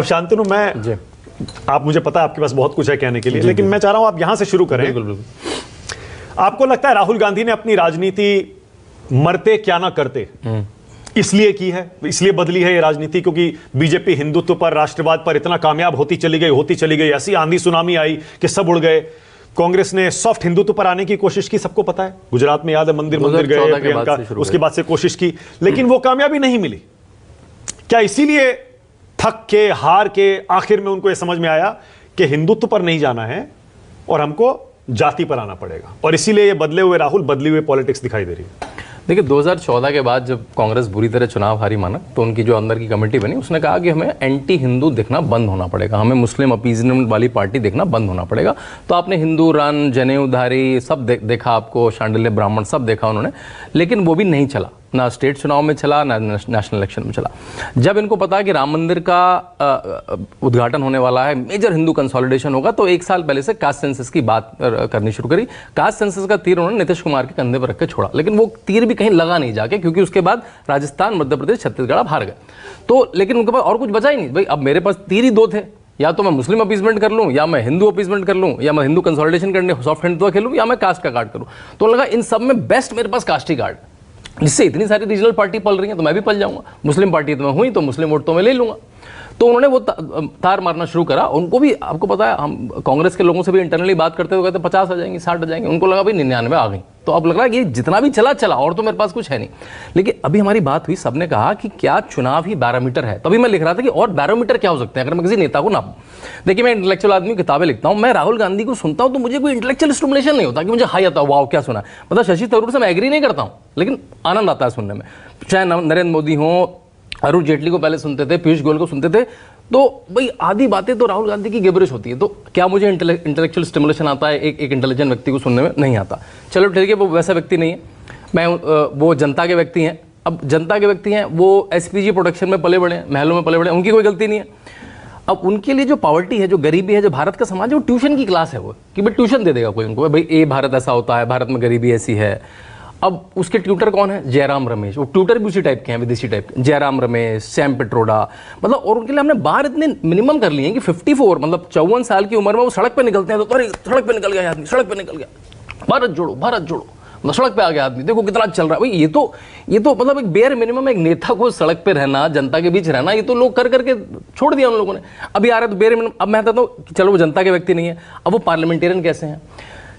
शांतनु, मैं आप, मुझे पता है आपके पास बहुत कुछ है कहने के लिए, लेकिन मैं चाह रहा हूं आप यहां से शुरू करें। बिल्कुल बिल्कुल। आपको लगता है राहुल गांधी ने अपनी राजनीति मरते क्या ना करते इसलिए की है, इसलिए बदली है ये राजनीति, क्योंकि बीजेपी हिंदुत्व पर, राष्ट्रवाद पर इतना कामयाब होती चली गई, ऐसी आंधी सुनामी आई कि सब उड़ गए। कांग्रेस ने सॉफ्ट हिंदुत्व पर आने की कोशिश की, सबको पता है, गुजरात में याद है, मंदिर गए प्रियंका, उसके बाद से कोशिश की, लेकिन वो कामयाबी नहीं मिली। क्या इसीलिए थक के, हार के, आखिर में उनको यह समझ में आया कि हिंदुत्व पर नहीं जाना है और हमको जाति पर आना पड़ेगा, और इसीलिए ये बदले हुए राहुल, बदली हुई पॉलिटिक्स दिखाई दे रही है? देखिए 2014 के बाद जब कांग्रेस बुरी तरह चुनाव हारी माना, तो उनकी जो अंदर की कमेटी बनी, उसने कहा कि हमें एंटी हिंदू दिखना बंद होना पड़ेगा, हमें मुस्लिम अपीजमेंट वाली पार्टी देखना बंद होना पड़ेगा। तो आपने हिंदू रन, जनेऊधारी सब देखा, आपको शांडिल्य ब्राह्मण सब देखा उन्होंने, लेकिन वो भी नहीं चला, ना स्टेट चुनाव में चला, ना नेशनल इलेक्शन में चला। जब इनको पता कि राम मंदिर का उद्घाटन होने वाला है, मेजर हिंदू कंसोलिडेशन होगा, तो एक साल पहले से कास्ट सेंसस की बात करनी शुरू करी। कास्ट सेंसस का तीर उन्होंने नीतीश कुमार के कंधे पर रख के छोड़ा, लेकिन वो तीर भी कहीं लगा नहीं जाके, क्योंकि उसके बाद राजस्थान, मध्य प्रदेश, छत्तीसगढ़ आप हार गए। तो लेकिन उनके पास और कुछ बचा ही नहीं भाई, अब मेरे पास तीर ही दो थे, या तो मैं मुस्लिम अपीजमेंट कर लूं, या मैं हिंदू अपीजमेंट कर लूं, या मैं हिंदू कंसोलिडेशन करने सॉफ्ट हिंदुत्व खेलूं, या मैं कास्ट का कार्ड करूं। तो लगा इन सब में बेस्ट मेरे पास कास्ट ही कार्ड, जिससे इतनी सारी रीजनल पार्टी पल रही हैं तो मैं भी पल जाऊंगा, मुस्लिम पार्टी तो मैं हुई तो मुस्लिम वोट तो मैं ले लूंगा। तो उन्होंने वो तार मारना शुरू करा। उनको भी, आपको पता है, हम कांग्रेस के लोगों से भी इंटरनली बात करते हुए कहते 50 आ जाएंगे, 60 आ जाएंगे, उनको लगा भाई 99 आ गई। तो अब लग रहा है कि जितना भी चला और तो मेरे पास कुछ है नहीं। लेकिन अभी हमारी बात हुई, सबने कहा कि क्या चुनाव ही बैरोमीटर है? तभी मैं लिख रहा था कि और बैरोमीटर क्या हो सकते हैं अगर मैं किसी नेता को नापूं। देखिए मैं इंटेलेक्चुअल आदमी, किताबें लिखता हूं, मैं राहुल गांधी को सुनता हूं तो मुझे कोई इंटेलेक्चुअल स्टिमुलेशन नहीं होता कि मुझे हाई आता है, वाओ क्या सुना। मतलब शशि थरूर से मैं एग्री नहीं करता हूं, लेकिन आनंद आता है सुनने में। चाहे नरेंद्र मोदी हो, अरुण जेटली को पहले सुनते थे, पीयूष गोयल को सुनते थे, तो भाई आधी बातें तो राहुल गांधी की गिबरिश होती है। तो क्या मुझे इंटेलेक्चुअल स्टिमुलेशन आता है एक इंटेलिजेंट व्यक्ति को सुनने में? नहीं आता। चलो ठीक है, वो वैसा व्यक्ति नहीं है, मैं वो जनता के व्यक्ति हैं। अब जनता के व्यक्ति हैं, वो एसपीजी प्रोडक्शन में पले बड़े हैं, महलों में पले बड़े हैं, उनकी कोई गलती नहीं है। अब उनके लिए जो पॉवर्टी है, जो गरीबी है, जो भारत का समाज है, वो ट्यूशन की क्लास है, वो कि भाई ट्यूशन दे देगा कोई उनको, भाई ये भारत ऐसा होता है, भारत में गरीबी ऐसी है। अब उसके ट्यूटर कौन है? जयराम रमेश। वो ट्यूटर भी उसी टाइप के हैं, विदेशी टाइप के, जयराम रमेश, सैम पिट्रोडा, मतलब। और उनके लिए हमने बार इतने मिनिमम कर लिए हैं कि 54 मतलब 54 साल की उम्र में वो सड़क पे निकलते हैं तो अरे सड़क पे निकल गया आदमी, सड़क पे निकल गया, भारत जोड़ो भारत जोड़ो, मतलब सड़क पे आ गया आदमी, देखो कितना चल रहा है। भाई ये तो मतलब एक बेयर मिनिमम, एक नेता को सड़क पे रहना, जनता के बीच रहना, ये तो लोग कर करके छोड़ दिया उन लोगों ने। अभी आ रहे तो बेयर मिनिमम। अब मैं कहता हूँ चलो वो जनता के व्यक्ति नहीं है, अब वो पार्लियामेंटेरियन कैसे हैं?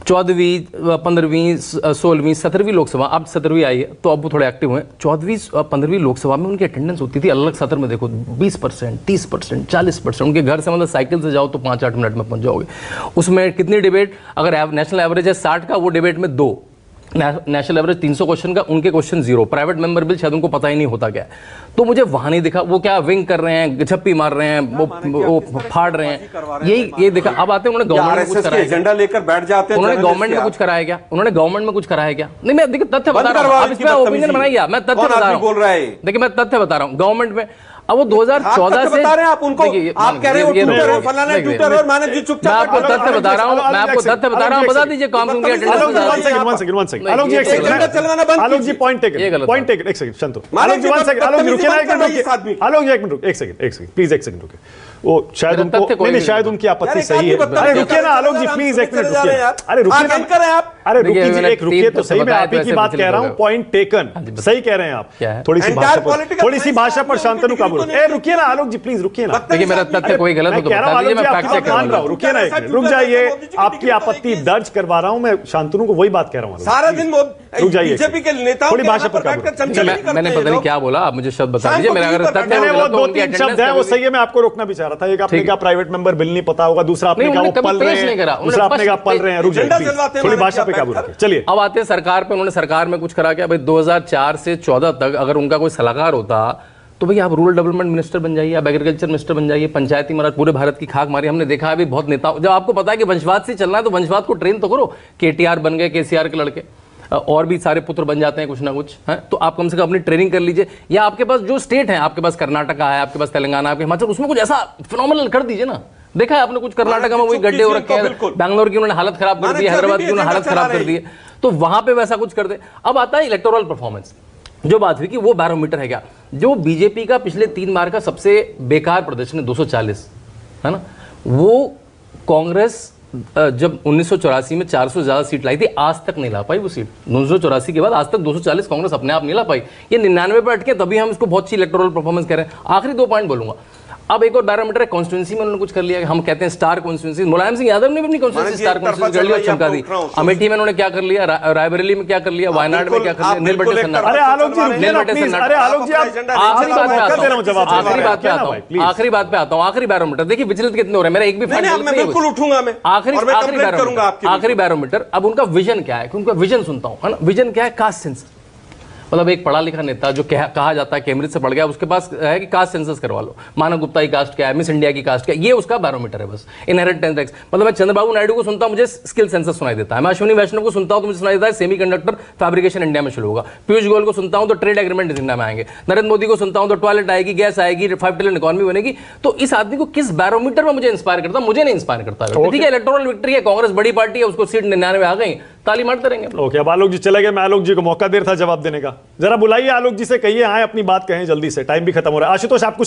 14वीं, 15वीं, 16वीं, 17वीं लोकसभा, अब 17वीं आई है तो अब वो थोड़े एक्टिव हुए। 14वीं, 15वीं लोकसभा में उनकी अटेंडेंस होती थी, अलग सत्र में देखो 20%, 30%, 40%। उनके घर से मतलब साइकिल से जाओ तो 5-8 मिनट में पहुंच जाओगे। उसमें कितनी डिबेट, अगर नेशनल एवरेज है 60 का, वो डिबेट में 2, नेशनल एवरेज 300 क्वेश्चन का, उनके क्वेश्चन 0। प्राइवेट मेंबर बिल शायद उनको पता ही नहीं होता क्या है। तो मुझे वहां नहीं दिखा वो क्या विंग कर रहे हैं, झप्पी मार रहे हैं, वो फाड़ रहे हैं, यही देखा। अब आते हैं उन्होंने गवर्नमेंट में कुछ कराया, एजेंडा लेकर बैठ जाते हैं। उन्होंने गवर्नमेंट में कुछ कराया क्या? उन्होंने गवर्नमेंट में कुछ कराया क्या? नहीं, मैं देखिए तथ्य बता रहा हूँ, इस पे ओपिनियन बनाइए, मैं तथ्य बता रहा हूँ। देखिए मैं तथ्य बता रहा हूँ, गवर्नमेंट में अब वो 2014 से आप उनको आप कह रहे हो ट्विटर और फलाना ट्विटर और मैंने जी चुपचाप, मैं आपको तथ्य बता रहा हूं, मैं आपको तथ्य बता रहा हूं, बता दीजिए काम क्यों किया। वन सेकंड आलोक जी, एक सेकंड आलोक जी, पॉइंट टेकन, एक सेकंड शांत हो। आलोक जी 1 सेकंड, आलोक जी रुकिए ना, आलोक जी 1 मिनट, एक सेकंड प्लीज, 1 सेकंड रुकिए। वो शायद उनको नहीं, शायद उनकी आपत्ति सही है। अरे रुकिए ना आलोक जी प्लीज, 1 मिनट रुकिए। अरे रुकिए ना, अरे रुकिए जी, एक रुकिए तो सही, मैं आप ही की बात कह रहा हूं, पॉइंट टेकन, सही कह रहे हैं आप। थोड़ी सी भाषा पर शांतनु काबू। रुकिए ना आलोक जी प्लीज, रुकिए ना। देखिए मेरा तथ्य कोई गलत हो तो बता दीजिए, मैं फैक्ट चेक मान रहा हूं। रुकिए ना, रुक जाइए, आपकी आपत्ति दर्ज करवा रहा हूं मैं। शांतनु को वही बात कह रहा हूं, सारा दिन रुक जाइए, बीजेपी के नेताओं थोड़ी भाषा पर मैंने पता नहीं क्या बोला, आप मुझे शब्द बता दीजिए। मेरा अगर तथ्य वो 2-3 शब्द है वो सही है, मैं आपको रोकना भी चाह रहा था। एक आपने कहा प्राइवेट मेंबर बिल नहीं पता होगा, दूसरा आपने कहा वो पल रहे हैं, दूसरा आपने कहा पल रहे हैं। रुक जाइए, थोड़ी भाषा पे काबू रखिए। चलिए अब आते हैं सरकार पे। उन्होंने सरकार में कुछ करा क्या भाई? 2004 से 14 तक अगर उनका कोई सलाहकार होता तो भाई आप रूरल डेवलपमेंट मिनिस्टर बन जाइए, आप एग्रीकल्चर मिनिस्टर बन जाइए, पंचायती महाराज, पूरे भारत की खाक मारी। हमने देखा है भी बहुत नेता, जब आपको पता है कि वंशवाद से चलना है तो वंशवाद को ट्रेन तो करो। केटीआर बन गए, केसीआर के लड़के, और भी सारे पुत्र बन जाते हैं कुछ ना कुछ है, तो आप कम से कम अपनी ट्रेनिंग कर लीजिए। या आपके पास जो स्टेट है, आपके पास कर्नाटका है, आपके पास तेलंगाना, आपके हिमाचल, उसमें कुछ ऐसा फिनोमिनल कर दीजिए ना। देखा है आपने कुछ कर्नाटका में वही गड्ढे हो रखे हैं, बैंगलोर की उन्होंने हालत खराब कर दी, हैदराबाद की उन्होंने हालत खराब कर दी है, तो वहां पे वैसा कुछ कर दे। अब आता है इलेक्टोरल परफॉर्मेंस। जो बात हुई कि वो बैरोमीटर है क्या, जो बीजेपी का पिछले 3 बार का सबसे बेकार प्रदर्शन है 240, है ना, वो कांग्रेस जब 1984 में 400 से ज्यादा सीट लाई थी, आज तक नहीं ला पाई वो सीट। 1984 के बाद आज तक 240 कांग्रेस अपने आप नहीं ला पाई। ये 99 पे अटके, तभी हम इसको बहुत अच्छी इलेक्टोरल परफॉर्मेंस कह रहे हैं। आखिरी 2 पॉइंट बोलूंगा। अब एक और बैरोमीटर है कॉन्स्टिट्यूंसी में उन्होंने कुछ कर लिया, हम कहते हैं स्टार कॉन्स्टिट्यूंसी। मुलायम सिंह यादव ने भी अपनी कॉन्स्टिट्यूंसी स्टार कॉन्स्टिट्यूंसी कर लिया और चमका दी। अमेठी में उन्होंने क्या कर लिया, रायबरेली में क्या कर लिया, वायनाड में क्या कर लिया, नीलबंटी सन्नाटा। अरे आलोक जी रुकिए ना प्लीज, अरे आलोक जी आप आखिरी बात पे आता हूं, जवाब आखिरी बात पे आता हूं, आखिरी बैरोमीटर देखिए विचलित कितने हो रहे हैं, मेरा एक भी नहीं, मैं बिल्कुल उठूंगा, मैं आखिरी बैरोमीटर। अब उनका विजन क्या है, उनका विजन सुनता हूं, है ना। विजन क्या है, कास्ट सेंसस। मतलब एक पढ़ा लिखा नेता जो कहा जाता है कैम्ब्रिज से पढ़ गया, उसके पास है कि कास्ट सेंसस करवा लो, मानव गुप्ता की कास्ट क्या है, मिस इंडिया की कास्ट क्या है, ये उसका बैरोमीटर है बस। इनहेरिटेंस टैक्स, मतलब मैं चंद्रबाबू नायडू को सुनता हूं, मुझे स्किल सेंसस सुनाई देता है। मैं अश्विनी वैष्णव को सुनता हूं तो मुझे सुनाई देता है सेमीकंडक्टर फैब्रिकेशन इंडिया में शुरू होगा। पीयूष गोयल को सुनता हूं तो ट्रेड एग्रीमेंट इंडिया में आएंगे। नरेंद्र मोदी को सुनता हूं तो टॉयलेट आएगी, गैस आएगी, 5 ट्रिलियन इकोनॉमी बनेगी। तो इस आदमी को किस बैरोमीटर में मुझे इंस्पायर करता, मुझे नहीं इंस्पायर करता है। ठीक है, इलेक्टोरल विक्ट्री है, कांग्रेस बड़ी पार्टी है, उसको सीट 99 आ गई, ताली मारते रहेंगे। ओके, अब आलोक जी चले गए, मैं आलोक जी को मौका दे रहा था जवाब देने का। जरा बुलाइए आलोक जी से, कहिए आए अपनी बात कहें जल्दी से, टाइम भी खत्म हो रहा है। आशुतोष आप कुछ